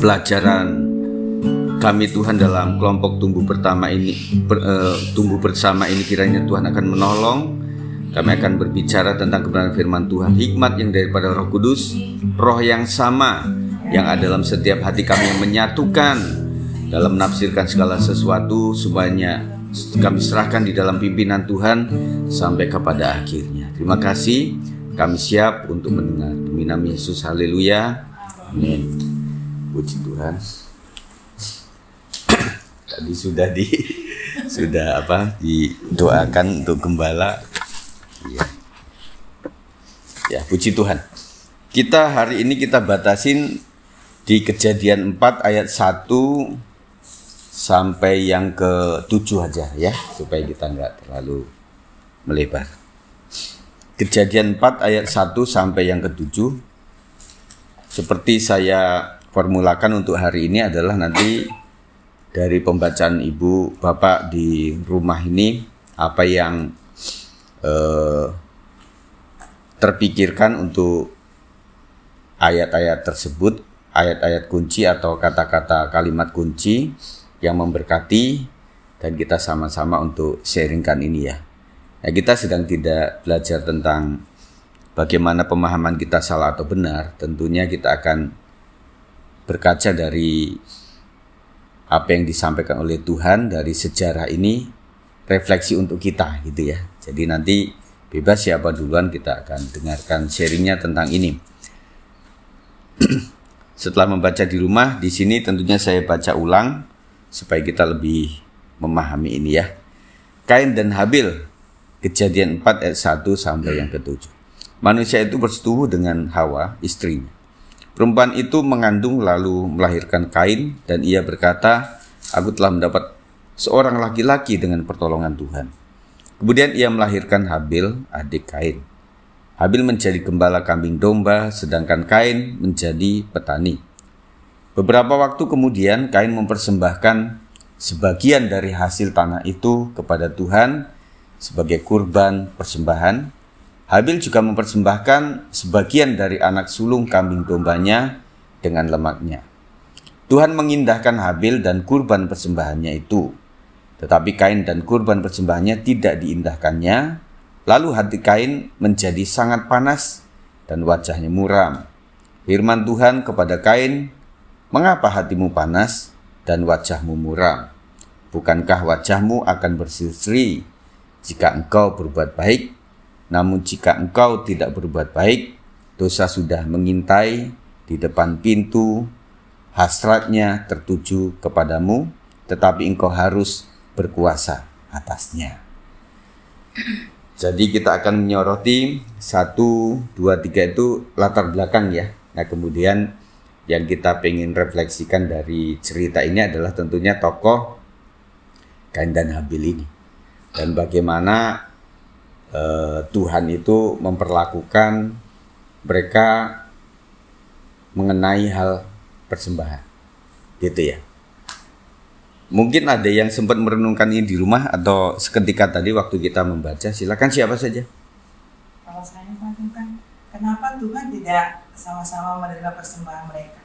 pelajaran kami Tuhan dalam kelompok tumbuh bersama ini kiranya Tuhan akan menolong. Kami akan berbicara tentang kebenaran firman Tuhan, hikmat yang daripada Roh Kudus, roh yang sama yang ada dalam setiap hati kami yang menyatukan dalam menafsirkan segala sesuatu. Semuanya kami serahkan di dalam pimpinan Tuhan sampai kepada akhirnya. Terima kasih, kami siap untuk mendengar. Demi nama Yesus, haleluya, amin. Puji Tuhan. Tadi sudah didoakan untuk gembala. Ya, puji Tuhan. Kita hari ini kita batasin di Kejadian 4 ayat 1 sampai yang ke-7 aja ya, supaya kita nggak terlalu melebar. Kejadian 4 ayat 1 sampai yang ke-7. Seperti saya formulakan untuk hari ini adalah nanti dari pembacaan ibu bapak di rumah ini, apa yang terpikirkan untuk ayat-ayat tersebut, ayat-ayat kunci atau kata-kata kalimat kunci yang memberkati, dan kita sama-sama untuk sharingkan ini ya. Nah, kita sedang tidak belajar tentang bagaimana pemahaman kita salah atau benar. Tentunya kita akan berkaca dari apa yang disampaikan oleh Tuhan dari sejarah ini, refleksi untuk kita gitu ya. Jadi nanti bebas siapa duluan, kita akan dengarkan sharingnya tentang ini. Setelah membaca di rumah, di sini tentunya saya baca ulang supaya kita lebih memahami ini ya. Kain dan Habil, Kejadian 4 ayat 1 sampai yang ke-7. Manusia itu bersetubuh dengan Hawa, istrinya. Perempuan itu mengandung lalu melahirkan Kain, dan ia berkata, aku telah mendapat seorang laki-laki dengan pertolongan Tuhan. Kemudian ia melahirkan Habil, adik Kain. Habil menjadi gembala kambing domba, sedangkan Kain menjadi petani. Beberapa waktu kemudian Kain mempersembahkan sebagian dari hasil tanah itu kepada Tuhan sebagai kurban persembahan. Habil juga mempersembahkan sebagian dari anak sulung kambing dombanya dengan lemaknya. Tuhan mengindahkan Habil dan kurban persembahannya itu. Tetapi Kain dan kurban persembahannya tidak diindahkannya. Lalu hati Kain menjadi sangat panas dan wajahnya muram. Firman Tuhan kepada Kain, mengapa hatimu panas dan wajahmu muram? Bukankah wajahmu akan berseri jika engkau berbuat baik? Namun jika engkau tidak berbuat baik, dosa sudah mengintai di depan pintu, hasratnya tertuju kepadamu, tetapi engkau harus berkuasa atasnya. Jadi kita akan menyoroti 1, 2, 3 itu latar belakang ya. Nah kemudian yang kita pengen refleksikan dari cerita ini adalah tentunya tokoh Kain dan Habil ini. Dan bagaimana Tuhan itu memperlakukan mereka mengenai hal persembahan. Gitu ya. Mungkin ada yang sempat merenungkan ini di rumah atau seketika tadi waktu kita membaca. Silakan siapa saja. Kalau saya merenungkan, kenapa Tuhan tidak sama-sama menerima persembahan mereka?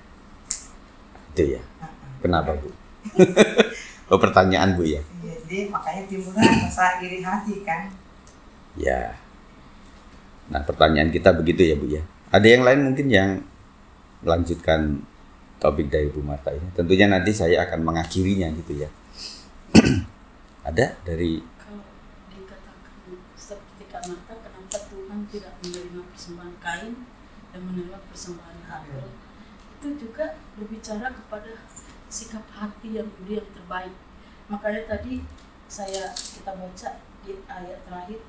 Itu ya. Kenapa Bu? Oh pertanyaan Bu ya. Jadi makanya timbullah rasa iri hati kan. Ya. Nah pertanyaan kita begitu ya Bu ya. Ada yang lain mungkin yang melanjutkan topik dari Bu Marta ini. Tentunya nanti saya akan mengakhirinya gitu ya. Ada dari. Kalau dikatakan seperti Kak Marta, kenapa Tuhan tidak menerima persembahan Kain dan menerima persembahan Habil? Itu juga berbicara kepada sikap hati yang terbaik. Makanya tadi kita baca di ayat terakhir,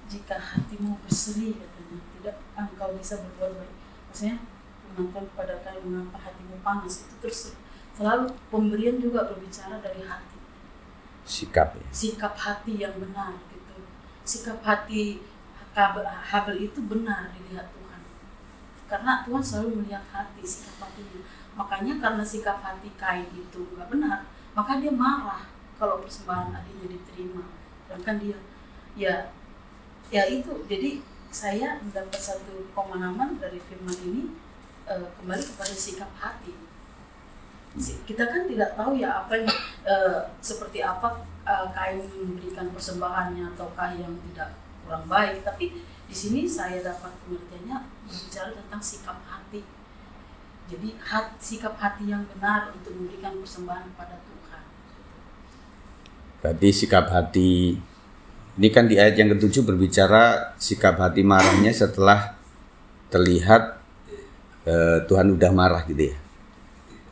jika hatimu berseri katanya, tidak engkau bisa berbuat baik. Maksudnya menonton kepada Kain, mengapa hatimu panas, itu terus selalu pemberian juga berbicara dari hati, sikap ya? Sikap hati yang benar gitu. Sikap hati Habil itu benar dilihat Tuhan, karena Tuhan selalu melihat hati, sikap hatinya. Makanya karena sikap hati Kain itu nggak benar, maka dia marah kalau persembahan adiknya diterima, dan kan dia ya itu. Jadi saya mendapat satu pemahaman dari firman ini, kembali kepada sikap hati. Kita kan tidak tahu ya apa yang seperti apa Kain memberikan persembahannya ataukah yang tidak kurang baik. Tapi di sini saya dapat pengertiannya berbicara tentang sikap hati. Jadi sikap hati yang benar untuk memberikan persembahan kepada Tuhan. Berarti sikap hati ini kan di ayat yang ke-7 berbicara sikap hati marahnya setelah terlihat Tuhan udah marah gitu ya.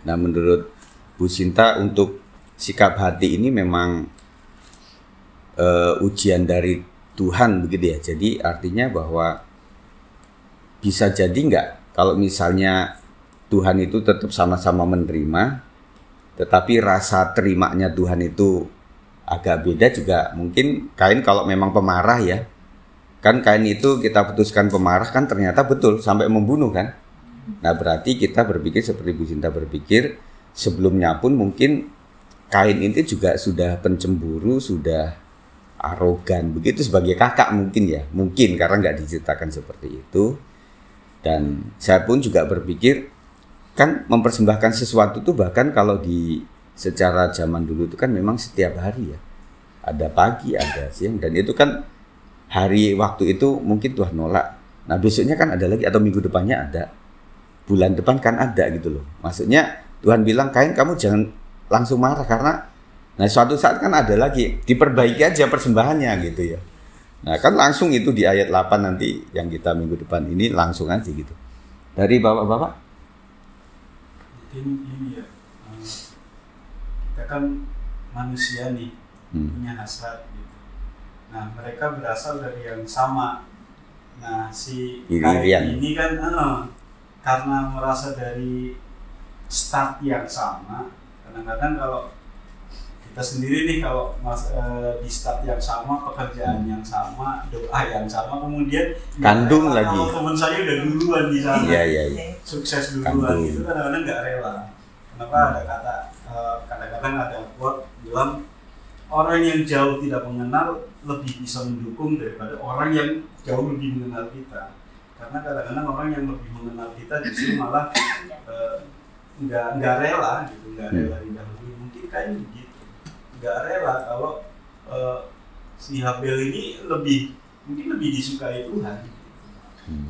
Nah, menurut Bu Sinta, untuk sikap hati ini memang ujian dari Tuhan begitu ya. Jadi artinya bahwa bisa jadi nggak kalau misalnya Tuhan itu tetap sama-sama menerima, tetapi rasa terimanya Tuhan itu agak beda juga. Mungkin Kain kalau memang pemarah ya, kan Kain itu kita putuskan pemarah kan ternyata betul sampai membunuh kan. Nah, berarti kita berpikir seperti Bu Sinta berpikir, sebelumnya pun mungkin Kain ini juga sudah pencemburu, sudah arogan begitu sebagai kakak mungkin ya. Mungkin karena nggak diceritakan seperti itu. Dan saya pun juga berpikir, kan mempersembahkan sesuatu itu bahkan kalau di secara zaman dulu itu kan memang setiap hari ya. Ada pagi, ada siang, dan itu kan hari waktu itu mungkin Tuhan nolak. Nah, besoknya kan ada lagi atau minggu depannya ada. Bulan depan kan ada gitu loh. Maksudnya Tuhan bilang, Kain kamu jangan langsung marah karena nah suatu saat kan ada lagi, diperbaiki aja persembahannya gitu ya. Nah kan langsung itu di ayat 8 nanti yang kita minggu depan ini langsung aja gitu. Dari bapak-bapak? Ini ya, kita kan manusia nih, punya hasrat gitu. Nah mereka berasal dari yang sama. Nah si Kain ini kan karena merasa dari start yang sama, kadang-kadang kalau kita sendiri nih kalau di start yang sama, pekerjaan yang sama, doa yang sama, kemudian kandung lagi. Kalau teman saya udah duluan di sana, iya. sukses duluan gitu, kadang-kadang nggak rela. Kenapa ada kata, kadang-kadang ada quote bilang orang yang jauh tidak mengenal lebih bisa mendukung daripada orang yang jauh lebih mengenal kita. Karena kadang-kadang orang yang lebih mengenal kita justru malah nggak rela gitu, nggak rela didahului. Mungkin kayak begitu, nggak rela kalau si Habel ini mungkin lebih disukai Tuhan.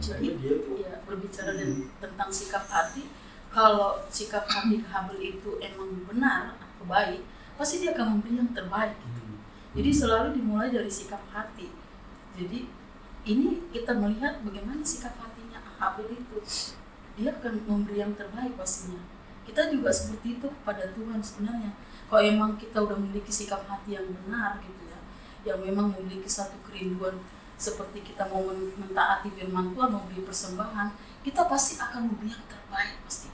Jadi ya, berbicara tentang sikap hati, kalau sikap hati Habel itu emang benar atau baik, pasti dia akan memberi yang terbaik. Jadi selalu dimulai dari sikap hati. Jadi ini kita melihat bagaimana sikap hatinya Habel itu, dia akan memberi yang terbaik pastinya. Kita juga seperti itu kepada Tuhan sebenarnya. Kalau emang kita udah memiliki sikap hati yang benar gitu ya, yang memang memiliki satu kerinduan seperti kita mau mentaati firman Tuhan, mau beri persembahan, kita pasti akan memberi yang terbaik pasti.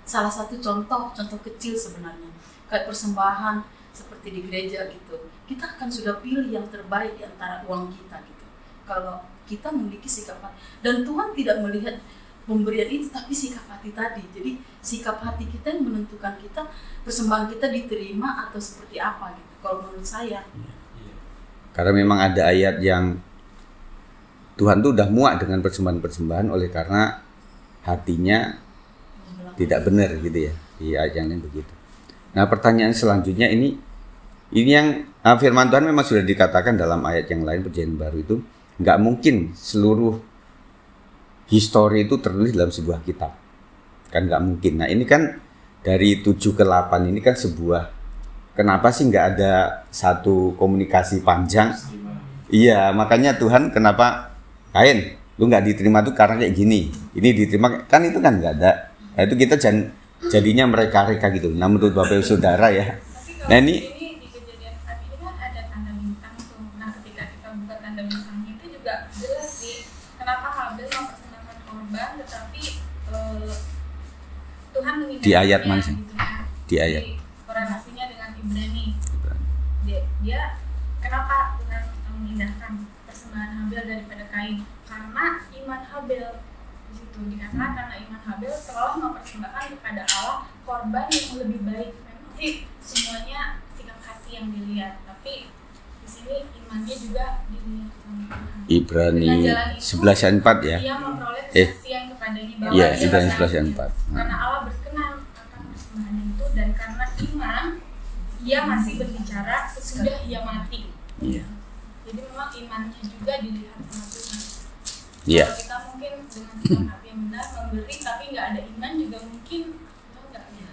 Salah satu contoh kecil sebenarnya, kayak persembahan seperti di gereja gitu, kita akan sudah pilih yang terbaik di antara uang kita gitu. Kalau kita memiliki sikap hati, dan Tuhan tidak melihat pemberian itu tapi sikap hati tadi. Jadi sikap hati kita yang menentukan kita persembahan kita diterima atau seperti apa gitu. Kalau menurut saya. Karena memang ada ayat yang Tuhan tuh udah muak dengan persembahan-persembahan oleh karena hatinya tidak benar gitu ya. Di ayat yang lain begitu. Nah, pertanyaan selanjutnya ini yang firman Tuhan memang sudah dikatakan dalam ayat yang lain Perjanjian Baru itu, nggak mungkin seluruh histori itu tertulis dalam sebuah kitab, kan nggak mungkin. Nah ini kan dari 7 ke 8 ini kan sebuah, kenapa sih nggak ada satu komunikasi panjang? Iya, makanya Tuhan kenapa Kain lu nggak diterima tuh karena kayak gini, ini diterima kan, itu kan nggak ada. Nah itu kita jadinya mereka-reka gitu. Nah menurut Bapak Ibu Saudara ya, nah ini di ayat mana sih? Di ayat. Korelasinya dengan Ibrani. Dia kenapa Tuhan mengindahkan persembahan Habel daripada Kain? Karena iman Habel di situ dikatakan karena iman Habel telah mempersembahkan kepada Allah korban yang lebih baik. Memang sih semuanya sikap hati yang dilihat, tapi di sini imannya juga dilihat sama Tuhan. Ibrani 11:4 ya. Dia memperoleh kesaksian kepadanya bahwa Ibrani 11:4. Karena Allah berkenan akan persembahan itu itu, dan karena iman ia masih berbicara sesudah ia mati. Iya. Jadi memang imannya juga dilihat sama Tuhan. Iya. Kalau kita mungkin dengan sikap hati yang benar memberi tapi nggak ada iman juga mungkin enggak ya.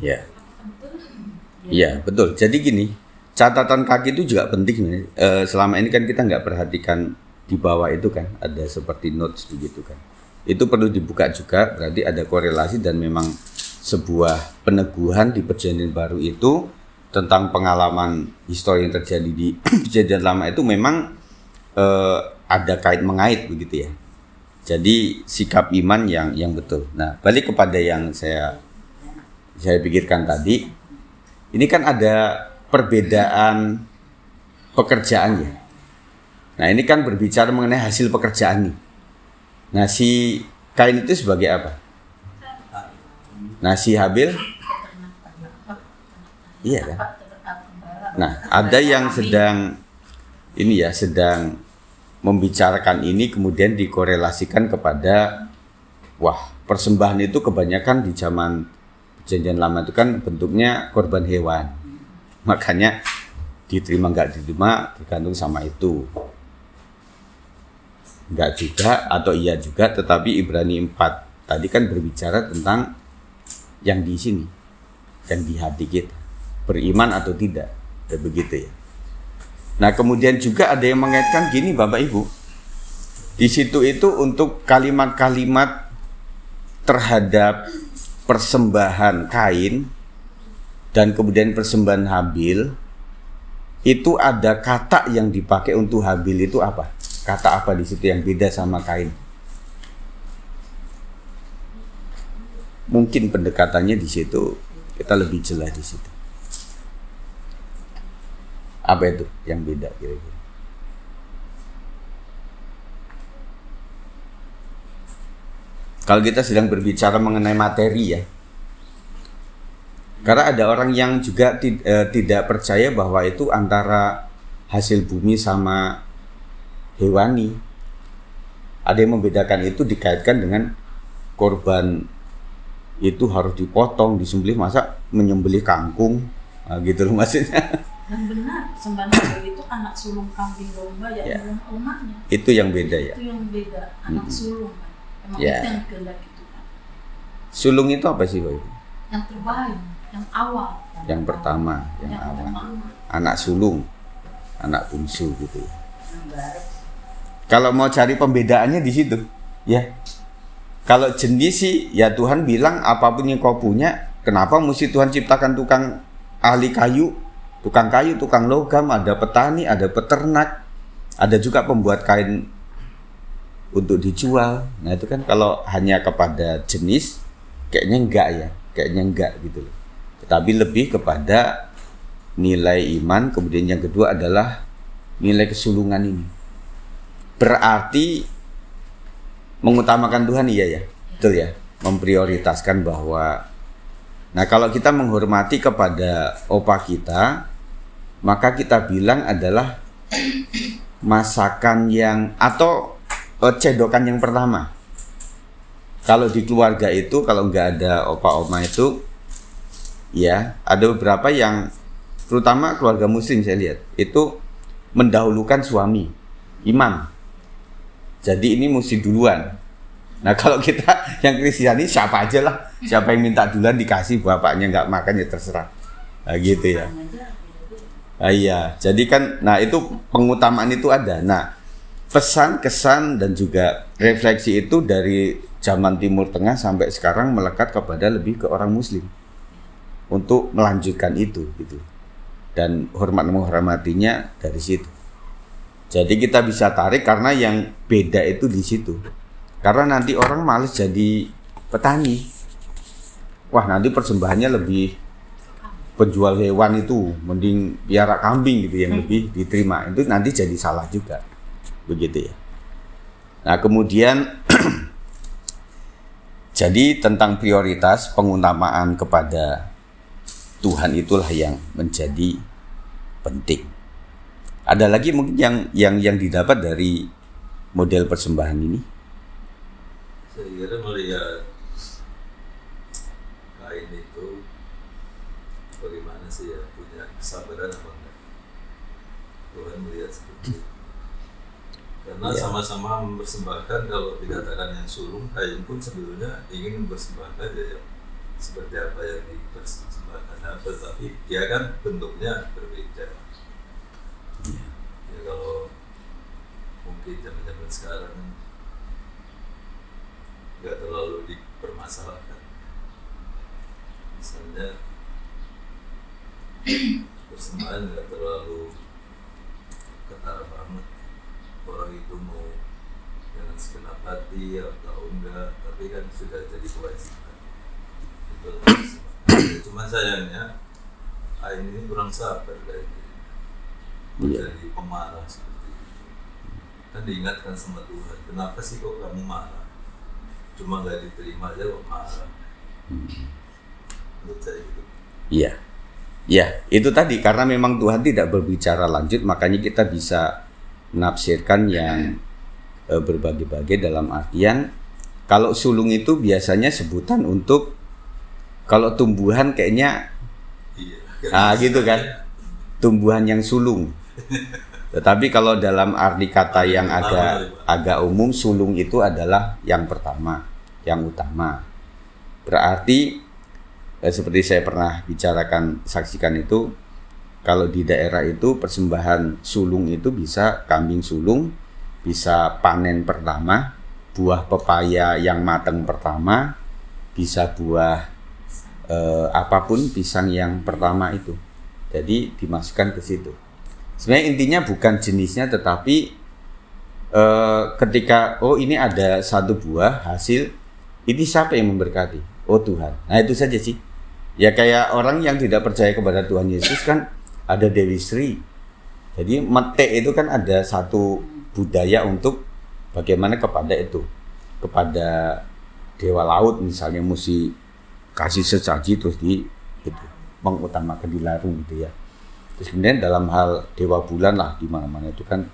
Iya. Apakah betul? Iya, betul. Jadi gini, catatan kaki itu juga penting. Selama ini kan kita nggak perhatikan di bawah itu kan, ada seperti notes begitu kan. Itu perlu dibuka juga, berarti ada korelasi dan memang sebuah peneguhan di Perjanjian Baru itu tentang pengalaman histori yang terjadi di Perjanjian Lama itu memang ada kait mengait begitu ya. Jadi sikap iman yang betul. Nah, balik kepada yang saya pikirkan tadi, ini kan ada perbedaan pekerjaan ya. Nah, ini kan berbicara mengenai hasil pekerjaan nih. Nah, si Kain itu sebagai apa? Nah, si Habil? Iya kan? Nah, ada yang sedang membicarakan ini kemudian dikorelasikan kepada persembahan itu kebanyakan di zaman Perjanjian Lama itu kan bentuknya korban hewan. Makanya diterima nggak diterima tergantung sama itu. Enggak juga atau iya juga, tetapi Ibrani 4 tadi kan berbicara tentang yang di sini, yang di hati kita, beriman atau tidak, dan begitu ya. Nah, kemudian juga ada yang mengaitkan gini Bapak Ibu, di situ itu untuk kalimat-kalimat terhadap persembahan Kain dan kemudian persembahan Habil, itu ada kata yang dipakai untuk Habil itu apa? Kata apa di situ yang beda sama Kain? Mungkin pendekatannya di situ kita lebih jelas di situ. Apa itu yang beda kira-kira? Kalau kita sedang berbicara mengenai materi ya. Karena ada orang yang juga tidak percaya bahwa itu antara hasil bumi sama hewani. Ada yang membedakan itu dikaitkan dengan korban itu harus dipotong, disembelih, masa menyembelih kangkung, nah, gitu loh maksudnya. Dan benar, sembahan Habil itu anak sulung kambing domba yang belum umatnya. Itu yang beda ya. Itu yang beda, anak sulung kan. Emang Ya. itu yang dikehendaki Tuhan. Sulung itu apa sih Pak Ibu? Yang terbaik, yang awal. Yang pertama, yang awal. Anak sulung, anak bungsu gitu ya. Kalau mau cari pembedaannya di situ, ya. Kalau jenis sih, ya Tuhan bilang apapun yang kau punya, kenapa mesti Tuhan ciptakan tukang ahli kayu, tukang logam, ada petani, ada peternak, ada juga pembuat kain untuk dijual. Nah itu kan kalau hanya kepada jenis, kayaknya enggak gitu loh. Tetapi lebih kepada nilai iman, kemudian yang kedua adalah nilai kesulungan ini. Berarti mengutamakan Tuhan, iya ya, betul ya, memprioritaskan bahwa, nah kalau kita menghormati kepada opa kita, maka kita bilang adalah masakan yang atau cedokan yang pertama. Kalau di keluarga itu, kalau nggak ada opa-oma itu, ya ada beberapa yang, terutama keluarga muslim saya lihat, itu mendahulukan suami, imam. Jadi ini mesti duluan. Nah kalau kita yang Kristiani siapa aja lah, siapa yang minta duluan dikasih, bapaknya nggak makan ya terserah. Nah gitu ya. Iya, jadi kan, nah itu pengutamaan itu ada. Nah pesan, kesan dan juga refleksi itu dari zaman Timur Tengah sampai sekarang melekat kepada lebih ke orang Muslim untuk melanjutkan itu gitu. Dan hormat menghormatinya dari situ. Jadi kita bisa tarik karena yang beda itu di situ. Karena nanti orang males jadi petani. Wah nanti persembahannya lebih penjual hewan itu, mending piara kambing gitu yang lebih diterima. Itu nanti jadi salah juga, begitu ya. Nah kemudian jadi tentang prioritas pengutamaan kepada Tuhan itulah yang menjadi penting. Ada lagi mungkin yang didapat dari model persembahan ini? Saya kira melihat Kain itu bagaimana sih ya, punya kesabaran apa enggak. Tuhan melihat seperti itu. Karena sama-sama mempersembahkan, kalau dikatakan yang sulung, kain pun sebetulnya ingin mempersembahkan ya seperti apa yang dipersembahkan, tapi dia kan bentuknya berbeda. Ya kalau mungkin zaman-zaman sekarang nggak terlalu dipermasalahkan. Misalnya persembahan nggak terlalu ketara banget. Orang itu mau dengan segenap hati atau enggak, tapi kan sudah jadi kewajiban. Itu cuma sayangnya kain ini kurang sabar kayaknya, menjadi pemarah seperti itu. Kan diingatkan sama Tuhan, kenapa sih kok kamu marah? Cuma nggak diterima aja kok marah. Menurut saya gitu. Iya, ya itu tadi, karena memang Tuhan tidak berbicara lanjut, makanya kita bisa menafsirkan yang berbagai-bagai, dalam artian kalau sulung itu biasanya sebutan untuk kalau tumbuhan kayaknya gitu kan, tumbuhan yang sulung. Tetapi kalau dalam arti kata yang agak umum, sulung itu adalah yang pertama, yang utama. Berarti seperti saya pernah bicarakan, saksikan itu, kalau di daerah itu persembahan sulung itu bisa kambing sulung, bisa panen pertama, buah pepaya yang matang pertama, bisa buah apapun, pisang yang pertama itu. Jadi dimasukkan ke situ. Sebenarnya intinya bukan jenisnya, tetapi ketika ini ada satu buah hasil, ini siapa yang memberkati? Oh Tuhan. Nah itu saja sih. Ya kayak orang yang tidak percaya kepada Tuhan Yesus kan ada Dewi Sri. Jadi metek itu kan ada satu budaya untuk bagaimana kepada itu, kepada dewa laut misalnya mesti kasih sesaji terus di itu mengutamakan dilarung gitu ya. Terus kemudian dalam hal dewa bulan lah di mana-mana itu kan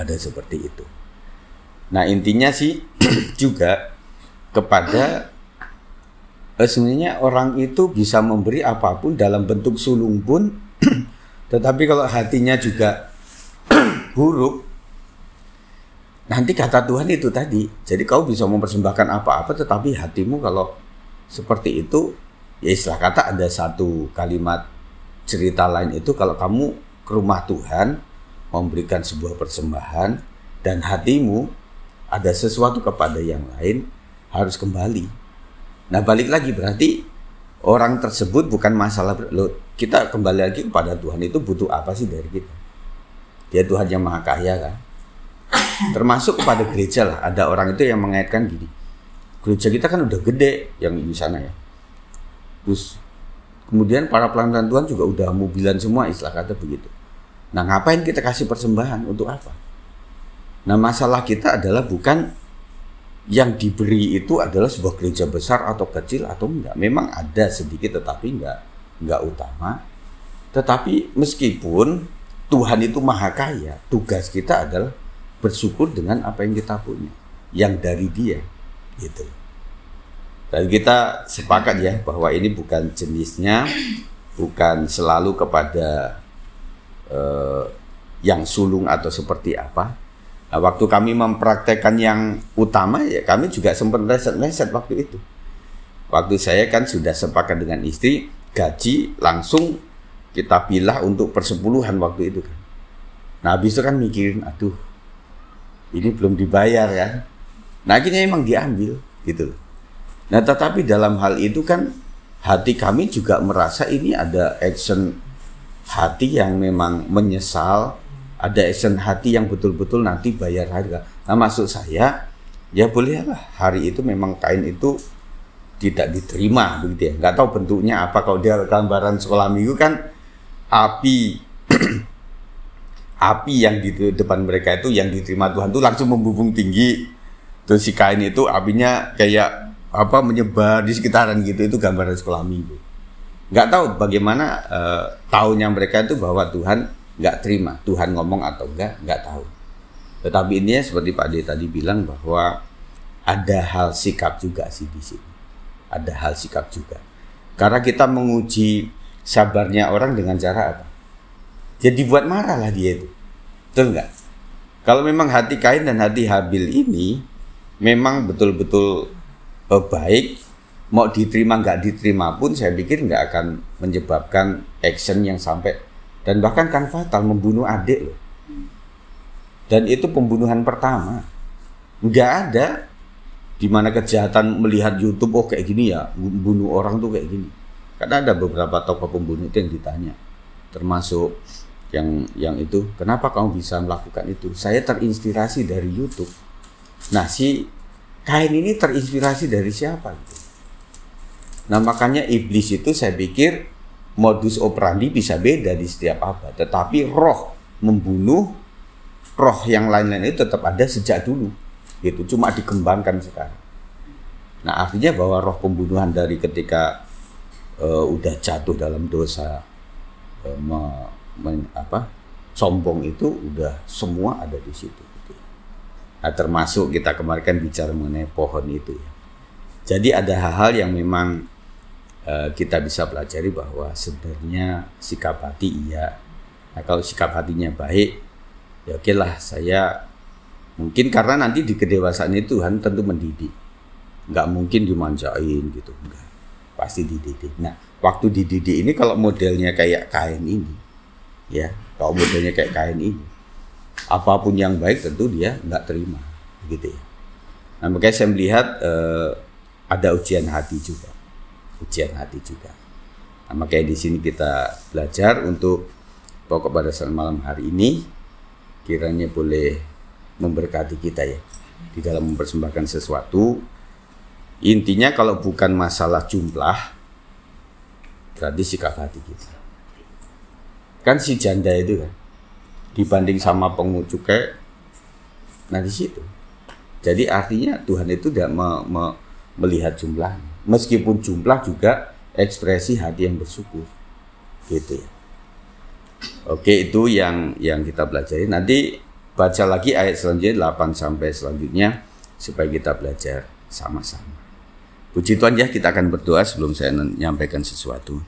ada seperti itu. Nah intinya sih juga kepada sebenarnya orang itu bisa memberi apapun dalam bentuk sulung pun. Tetapi kalau hatinya juga buruk, nanti kata Tuhan itu tadi. Jadi kau bisa mempersembahkan apa-apa, tetapi hatimu kalau seperti itu, ya istilah kata ada satu kalimat cerita lain itu, kalau kamu ke rumah Tuhan memberikan sebuah persembahan dan hatimu ada sesuatu kepada yang lain, harus kembali. Nah balik lagi berarti orang tersebut bukan masalah kita kembali lagi kepada Tuhan itu butuh apa sih dari kita? Dia Tuhan yang maha kaya kan? Termasuk kepada gereja lah. Ada orang itu yang mengaitkan gini, gereja kita kan udah gede yang di sana ya. Terus kemudian para pelayan Tuhan juga udah mobilan semua, istilah kata begitu. Nah ngapain kita kasih persembahan? Untuk apa? Nah masalah kita adalah bukan yang diberi itu adalah sebuah gereja besar atau kecil atau enggak. Memang ada sedikit tetapi enggak utama. Tetapi meskipun Tuhan itu maha kaya, tugas kita adalah bersyukur dengan apa yang kita punya, yang dari Dia gitu. Dan kita sepakat ya bahwa ini bukan jenisnya, bukan selalu kepada yang sulung atau seperti apa. Nah, waktu kami mempraktekkan yang utama ya kami juga sempat leset waktu itu. Waktu saya kan sudah sepakat dengan istri, gaji langsung kita pilah untuk persepuluhan waktu itu kan. Nah habis itu kan mikirin, aduh ini belum dibayar kan. Nah akhirnya emang diambil gitu. Nah tetapi dalam hal itu kan hati kami juga merasa ini ada action hati yang memang menyesal, ada action hati yang betul-betul nanti bayar harga. Nah maksud saya ya bolehlah hari itu memang kain itu tidak diterima begitu ya. Nggak tahu bentuknya apa. Kalau dia gambaran sekolah minggu kan api api yang di depan mereka itu yang diterima Tuhan itu langsung membubung tinggi. Terus si kain itu apinya kayak apa menyebar di sekitaran gitu. Itu gambaran sekolah minggu. Nggak tahu bagaimana taunya mereka itu bahwa Tuhan nggak terima, Tuhan ngomong atau nggak tahu. Tetapi ini seperti Pak D tadi bilang bahwa ada hal sikap juga sih di sini. Ada hal sikap juga. Karena kita menguji sabarnya orang dengan cara apa? Jadi buat marah lah dia itu. Betul nggak? Kalau memang hati Kain dan hati Habil ini memang betul-betul baik, mau diterima nggak diterima pun saya pikir nggak akan menyebabkan action yang sampai, dan bahkan kan fatal, membunuh adik loh. Dan itu pembunuhan pertama. Nggak ada di mana kejahatan melihat YouTube, oh kayak gini ya, bunuh orang tuh kayak gini. Karena ada beberapa tokoh pembunuh itu yang ditanya, termasuk yang itu, kenapa kamu bisa melakukan itu? Saya terinspirasi dari YouTube. Nah, si Kain ini terinspirasi dari siapa gitu? Nah, makanya iblis itu saya pikir modus operandi bisa beda di setiap abad, tetapi roh membunuh, roh yang lain-lain itu tetap ada sejak dulu gitu, cuma dikembangkan sekarang. Nah, artinya bahwa roh pembunuhan dari ketika udah jatuh dalam dosa sombong itu udah semua ada di situ gitu. Nah, termasuk kita kemarin kan bicara mengenai pohon itu ya. Jadi ada hal-hal yang memang kita bisa pelajari bahwa sebenarnya sikap hati iya. Nah, kalau sikap hatinya baik, ya oke lah, saya mungkin karena nanti di kedewasaan itu Tuhan tentu mendidik. Nggak mungkin dimanjain gitu, enggak. Pasti dididik. Nah, waktu dididik ini kalau modelnya kayak Kain ini, ya, kalau modelnya kayak Kain ini, apapun yang baik tentu dia nggak terima, gitu ya. Nah, makanya saya melihat ada ujian hati juga. Nah, makanya di sini kita belajar untuk pokok pada saat malam hari ini kiranya boleh memberkati kita ya di dalam mempersembahkan sesuatu. Intinya kalau bukan masalah jumlah, berarti sikap hati kita. Kan si janda itu kan dibanding sama pengungut cukai, nah di situ. Jadi artinya Tuhan itu tidak melihat jumlahnya. Meskipun jumlah juga ekspresi hati yang bersyukur, gitu ya. Oke, itu yang kita pelajari. Nanti baca lagi ayat selanjutnya 8 sampai selanjutnya supaya kita belajar sama-sama. Puji Tuhan ya, kita akan berdoa sebelum saya menyampaikan sesuatu.